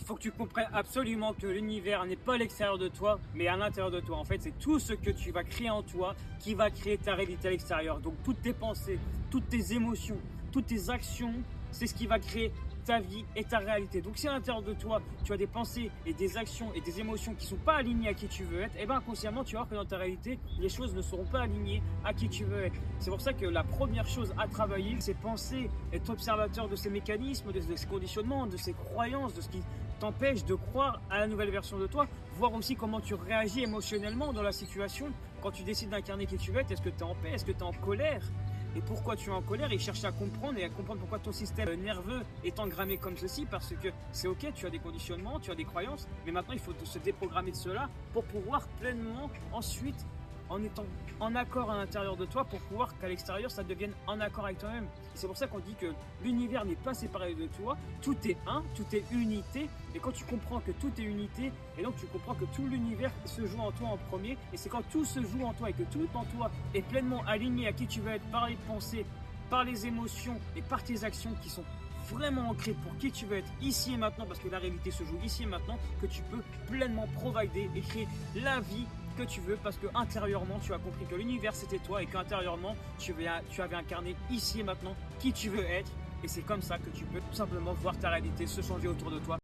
faut que tu comprennes absolument que l'univers n'est pas à l'extérieur de toi, mais à l'intérieur de toi. En fait, c'est tout ce que tu vas créer en toi qui va créer ta réalité à l'extérieur. Donc, toutes tes pensées, toutes tes émotions, toutes tes actions, c'est ce qui va créer ta vie et ta réalité. Donc si à l'intérieur de toi, tu as des pensées et des actions et des émotions qui ne sont pas alignées à qui tu veux être, et bien inconsciemment, tu vas voir que dans ta réalité, les choses ne seront pas alignées à qui tu veux être. C'est pour ça que la première chose à travailler, c'est penser, être observateur de ces mécanismes, de ces conditionnements, de ces croyances, de ce qui t'empêche de croire à la nouvelle version de toi, voir aussi comment tu réagis émotionnellement dans la situation quand tu décides d'incarner qui tu veux être. Est-ce que tu es en paix? Est-ce que tu es en colère? Et pourquoi tu es en colère, et cherche à comprendre et à comprendre pourquoi ton système nerveux est engrammé comme ceci, parce que c'est ok, tu as des conditionnements, tu as des croyances, mais maintenant il faut se déprogrammer de cela pour pouvoir pleinement ensuite, en étant en accord à l'intérieur de toi, pour pouvoir qu'à l'extérieur ça devienne en accord avec toi-même. C'est pour ça qu'on dit que l'univers n'est pas séparé de toi, tout est un, tout est unité, et quand tu comprends que tout est unité, et donc tu comprends que tout l'univers se joue en toi en premier, et c'est quand tout se joue en toi et que tout en toi est pleinement aligné à qui tu veux être par les pensées, par les émotions et par tes actions qui sont vraiment ancré pour qui tu veux être ici et maintenant, parce que la réalité se joue ici et maintenant, que tu peux pleinement provider et créer la vie que tu veux, parce que intérieurement tu as compris que l'univers c'était toi et qu'intérieurement tu avais incarné ici et maintenant qui tu veux être, et c'est comme ça que tu peux tout simplement voir ta réalité se changer autour de toi